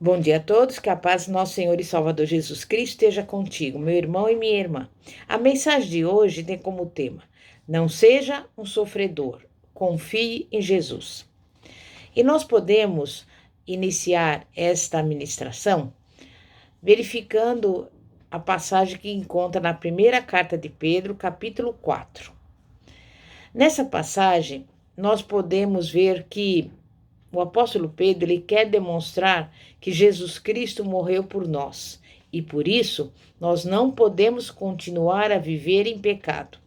Bom dia a todos, que a paz do nosso Senhor e Salvador Jesus Cristo esteja contigo, meu irmão e minha irmã. A mensagem de hoje tem como tema: não seja um sofredor, confie em Jesus. E nós podemos iniciar esta ministração verificando a passagem que encontra na primeira carta de Pedro, capítulo 4. Nessa passagem, nós podemos ver que o apóstolo Pedro ele quer demonstrar que Jesus Cristo morreu por nós e por isso nós não podemos continuar a viver em pecado.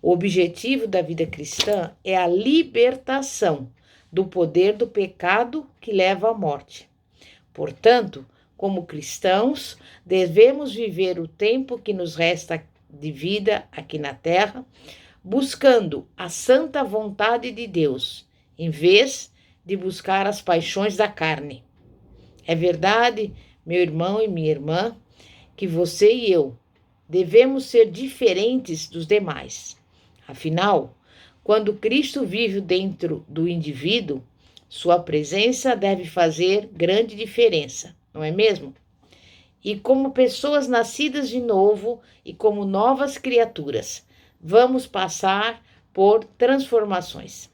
O objetivo da vida cristã é a libertação do poder do pecado que leva à morte. Portanto, como cristãos, devemos viver o tempo que nos resta de vida aqui na terra, buscando a santa vontade de Deus, em vez de buscar as paixões da carne. É verdade, meu irmão e minha irmã, que você e eu devemos ser diferentes dos demais. Afinal, quando Cristo vive dentro do indivíduo, sua presença deve fazer grande diferença, não é mesmo? E como pessoas nascidas de novo e como novas criaturas, vamos passar por transformações.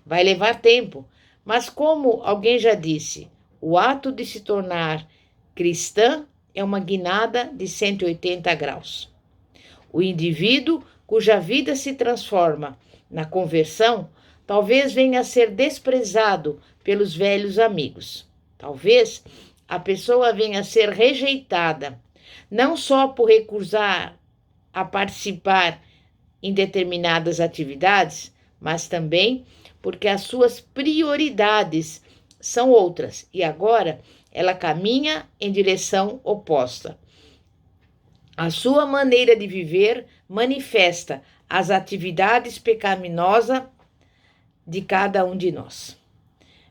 Vai levar tempo, mas como alguém já disse, o ato de se tornar cristã é uma guinada de 180 graus. O indivíduo cuja vida se transforma na conversão talvez venha a ser desprezado pelos velhos amigos. Talvez a pessoa venha a ser rejeitada, não só por recusar a participar em determinadas atividades, mas também porque as suas prioridades são outras e agora ela caminha em direção oposta. A sua maneira de viver manifesta as atividades pecaminosas de cada um de nós.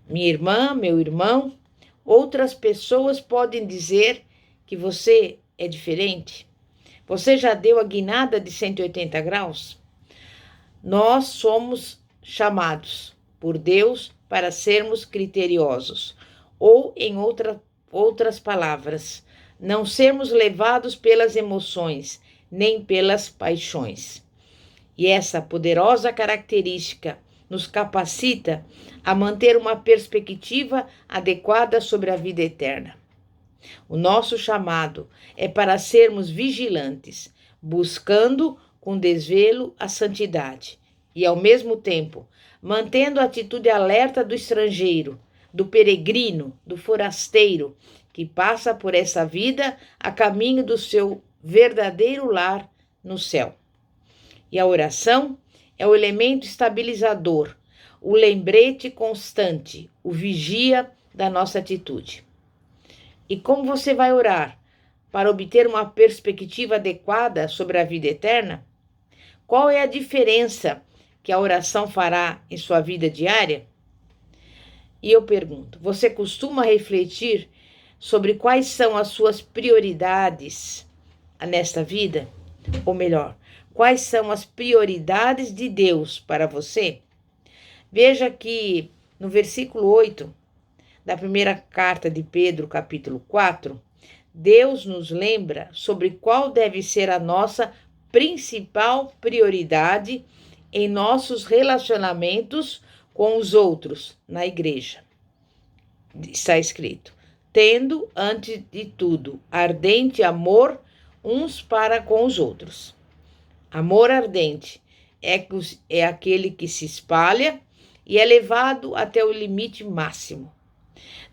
Minha irmã, meu irmão, outras pessoas podem dizer que você é diferente. Você já deu a guinada de 180 graus? Nós somos chamados por Deus para sermos criteriosos, ou, em outras palavras, não sermos levados pelas emoções, nem pelas paixões. E essa poderosa característica nos capacita a manter uma perspectiva adequada sobre a vida eterna. O nosso chamado é para sermos vigilantes, buscando com desvelo a santidade e, ao mesmo tempo, mantendo a atitude alerta do estrangeiro, do peregrino, do forasteiro, que passa por essa vida a caminho do seu verdadeiro lar no céu. E a oração é o elemento estabilizador, o lembrete constante, o vigia da nossa atitude. E como você vai orar para obter uma perspectiva adequada sobre a vida eterna? Qual é a diferença que a oração fará em sua vida diária? E eu pergunto, você costuma refletir sobre quais são as suas prioridades nesta vida? Ou melhor, quais são as prioridades de Deus para você? Veja que no versículo 8 da primeira carta de Pedro, capítulo 4, Deus nos lembra sobre qual deve ser a nossa principal prioridade em nossos relacionamentos com os outros na igreja. Está escrito: tendo, antes de tudo, ardente amor uns para com os outros. Amor ardente é aquele que se espalha e é levado até o limite máximo.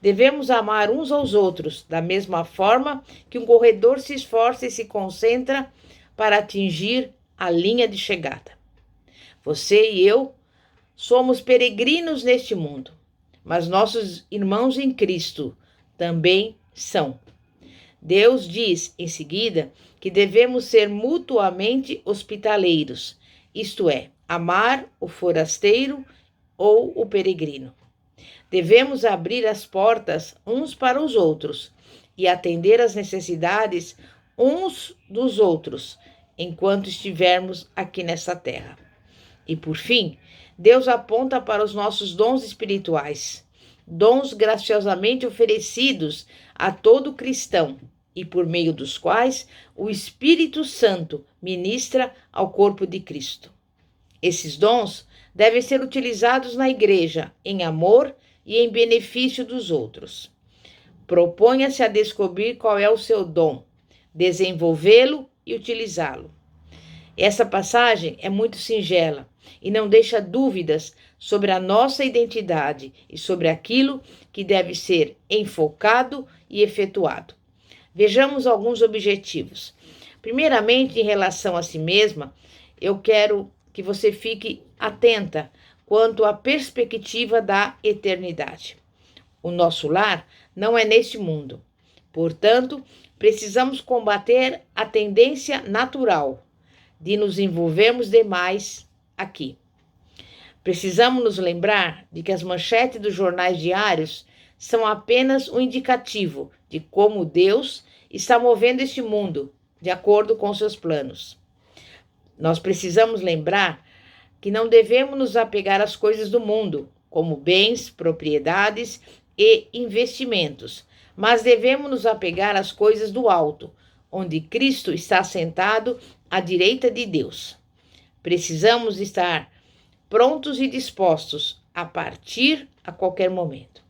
Devemos amar uns aos outros da mesma forma que um corredor se esforça e se concentra para atingir a linha de chegada. Você e eu somos peregrinos neste mundo, mas nossos irmãos em Cristo também são. Deus diz em seguida que devemos ser mutuamente hospitaleiros, isto é, amar o forasteiro ou o peregrino. Devemos abrir as portas uns para os outros e atender às necessidades uns dos outros enquanto estivermos aqui nessa terra. E por fim, Deus aponta para os nossos dons espirituais. dons graciosamente oferecidos a todo cristão e por meio dos quais o Espírito Santo ministra ao corpo de Cristo. Esses dons devem ser utilizados na igreja em amor e em benefício dos outros. Proponha-se a descobrir qual é o seu dom, desenvolvê-lo e utilizá-lo. Essa passagem é muito singela e não deixa dúvidas sobre a nossa identidade e sobre aquilo que deve ser enfocado e efetuado. Vejamos alguns objetivos. Primeiramente, em relação a si mesma, eu quero que você fique atenta quanto à perspectiva da eternidade. O nosso lar não é neste mundo. Portanto, precisamos combater a tendência natural de nos envolvermos demais aqui. Precisamos nos lembrar de que as manchetes dos jornais diários são apenas um indicativo de como Deus está movendo este mundo de acordo com seus planos. Nós precisamos lembrar que não devemos nos apegar às coisas do mundo, como bens, propriedades e investimentos, mas devemos nos apegar às coisas do alto, onde Cristo está sentado à direita de Deus. Precisamos estar prontos e dispostos a partir a qualquer momento.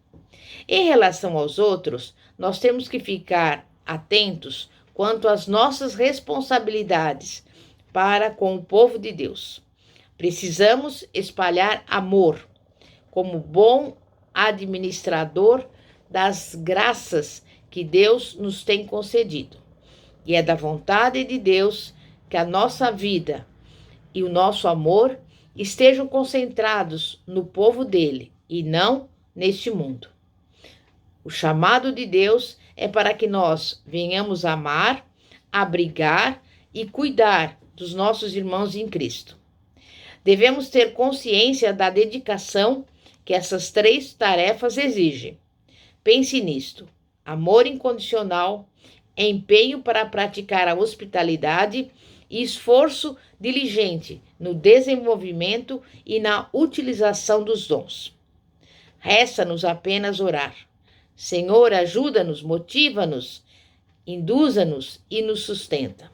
Em relação aos outros, nós temos que ficar atentos quanto às nossas responsabilidades para com o povo de Deus. Precisamos espalhar amor como bom administrador das graças que Deus nos tem concedido. E é da vontade de Deus que a nossa vida e o nosso amor estejam concentrados no povo dele e não neste mundo. O chamado de Deus é para que nós venhamos amar, abrigar e cuidar dos nossos irmãos em Cristo. Devemos ter consciência da dedicação que essas 3 tarefas exigem. Pense nisto: amor incondicional, empenho para praticar a hospitalidade e esforço diligente no desenvolvimento e na utilização dos dons. Resta-nos apenas orar. Senhor, ajuda-nos, motiva-nos, induza-nos e nos sustenta.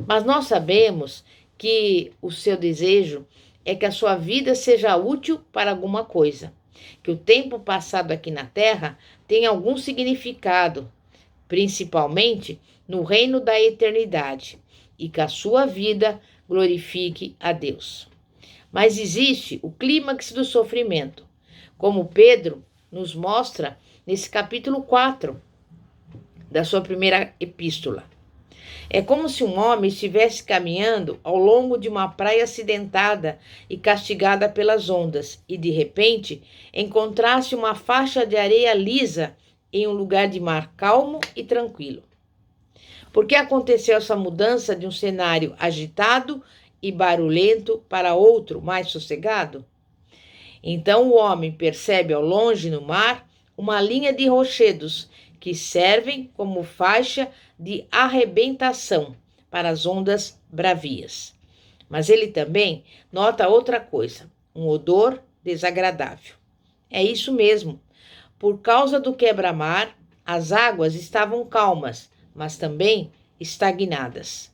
Mas nós sabemos que o seu desejo é que a sua vida seja útil para alguma coisa, que o tempo passado aqui na Terra tenha algum significado, principalmente no reino da eternidade, e que a sua vida glorifique a Deus. Mas existe o clímax do sofrimento, como Pedro nos mostra nesse capítulo 4 da sua primeira epístola. É como se um homem estivesse caminhando ao longo de uma praia acidentada e castigada pelas ondas e, de repente, encontrasse uma faixa de areia lisa em um lugar de mar calmo e tranquilo. Por que aconteceu essa mudança de um cenário agitado e barulhento para outro mais sossegado? Então o homem percebe ao longe no mar uma linha de rochedos que servem como faixa de arrebentação para as ondas bravias. Mas ele também nota outra coisa, um odor desagradável. É isso mesmo. Por causa do quebra-mar, as águas estavam calmas, mas também estagnadas.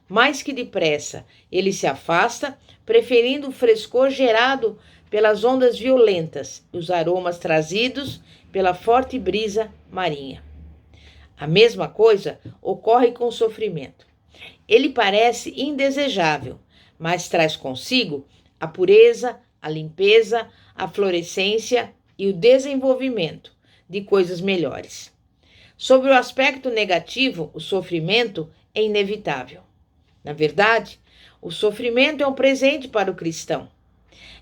Mais que depressa, ele se afasta, preferindo o frescor gerado pelas ondas violentas e os aromas trazidos pela forte brisa marinha. A mesma coisa ocorre com o sofrimento. Ele parece indesejável, mas traz consigo a pureza, a limpeza, a florescência e o desenvolvimento de coisas melhores. Sobre o aspecto negativo, o sofrimento é inevitável. Na verdade, o sofrimento é um presente para o cristão.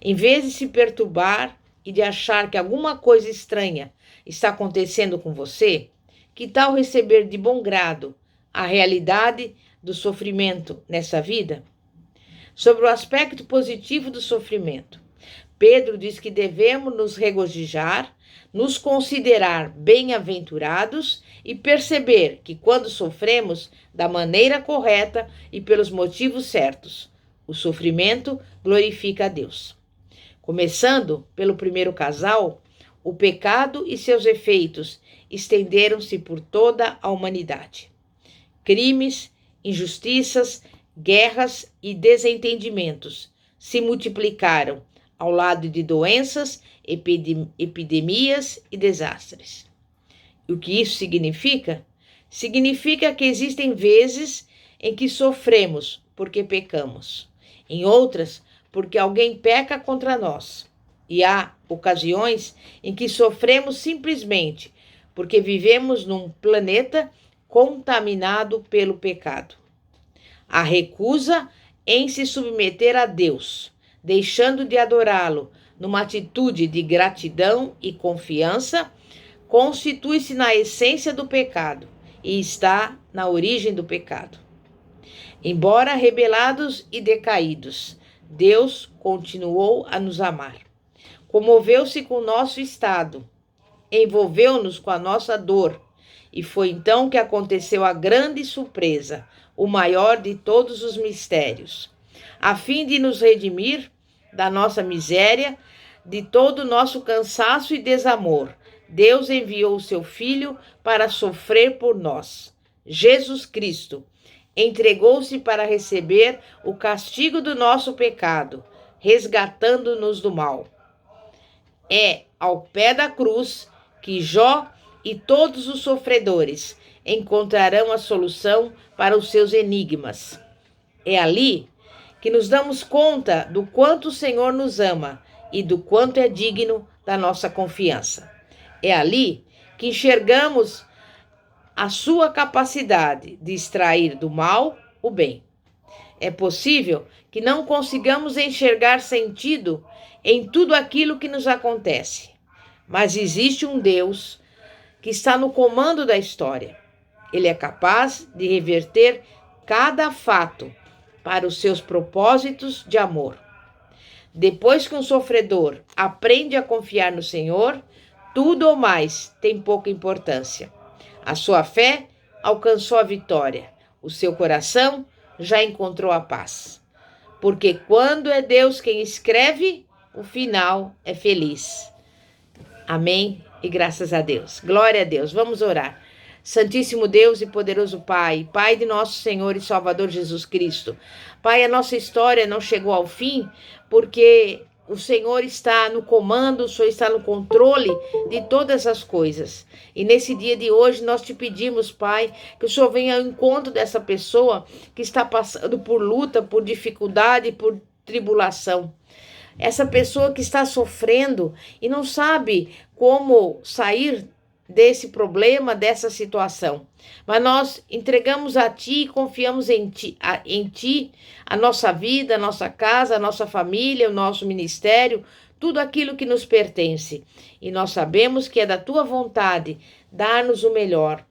Em vez de se perturbar e de achar que alguma coisa estranha está acontecendo com você, que tal receber de bom grado a realidade do sofrimento nessa vida? Sobre o aspecto positivo do sofrimento, Pedro diz que devemos nos regozijar, nos considerar bem-aventurados e perceber que quando sofremos da maneira correta e pelos motivos certos, o sofrimento glorifica a Deus. Começando pelo primeiro casal, O pecado e seus efeitos estenderam-se por toda a humanidade. Crimes, injustiças, guerras e desentendimentos se multiplicaram ao lado de doenças, epidemias e desastres. O que isso significa? Significa que existem vezes em que sofremos porque pecamos, em outras, porque alguém peca contra nós. E há ocasiões em que sofremos simplesmente porque vivemos num planeta contaminado pelo pecado. A recusa em se submeter a Deus, deixando de adorá-lo numa atitude de gratidão e confiança, constitui-se na essência do pecado e está na origem do pecado. Embora rebelados e decaídos, Deus continuou a nos amar. Comoveu-se com o nosso estado, envolveu-nos com a nossa dor, e foi então que aconteceu a grande surpresa, o maior de todos os mistérios. A fim de nos redimir da nossa miséria, de todo o nosso cansaço e desamor, Deus enviou o seu Filho para sofrer por nós. Jesus Cristo entregou-se para receber o castigo do nosso pecado, resgatando-nos do mal. É ao pé da cruz que Jó e todos os sofredores encontrarão a solução para os seus enigmas. É ali que nos damos conta do quanto o Senhor nos ama e do quanto é digno da nossa confiança. É ali que enxergamos a sua capacidade de extrair do mal o bem. É possível que não consigamos enxergar sentido em tudo aquilo que nos acontece, mas existe um Deus que está no comando da história. Ele é capaz de reverter cada fato para os seus propósitos de amor. Depois que um sofredor aprende a confiar no Senhor, tudo ou mais tem pouca importância. A sua fé alcançou a vitória. O seu coração já encontrou a paz. Porque quando é Deus quem escreve, o final é feliz. Amém? E graças a Deus. Glória a Deus. Vamos orar. Santíssimo Deus e poderoso Pai, Pai de nosso Senhor e Salvador Jesus Cristo. Pai, a nossa história não chegou ao fim porque o Senhor está no comando, o Senhor está no controle de todas as coisas. E nesse dia de hoje nós te pedimos, Pai, que o Senhor venha ao encontro dessa pessoa que está passando por luta, por dificuldade, por tribulação. Essa pessoa que está sofrendo e não sabe como sair desse problema, dessa situação. Mas nós entregamos a Ti e confiamos em Ti, a nossa vida, a nossa casa, a nossa família, o nosso ministério, tudo aquilo que nos pertence. E nós sabemos que é da Tua vontade dar-nos o melhor,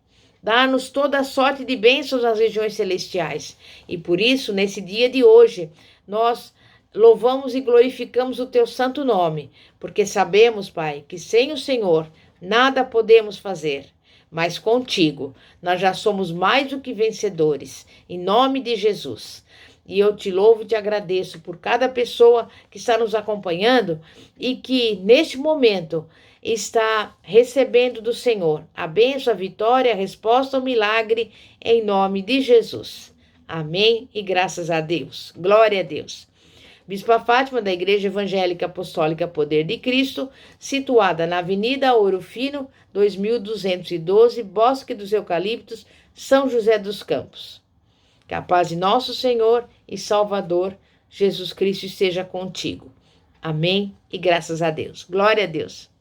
dar-nos toda a sorte de bênçãos nas regiões celestiais. E por isso, nesse dia de hoje, nós louvamos e glorificamos o Teu santo nome, porque sabemos, Pai, que sem o Senhor nada podemos fazer, mas contigo nós já somos mais do que vencedores, em nome de Jesus. E eu te louvo e te agradeço por cada pessoa que está nos acompanhando e que neste momento está recebendo do Senhor a bênção, a vitória, a resposta, o milagre, em nome de Jesus. Amém e graças a Deus. Glória a Deus. Bispa Fátima, da Igreja Evangélica Apostólica Poder de Cristo, situada na Avenida Ouro Fino, 2212, Bosque dos Eucaliptos, São José dos Campos. Que a paz de nosso Senhor e Salvador, Jesus Cristo, esteja contigo. Amém e graças a Deus. Glória a Deus.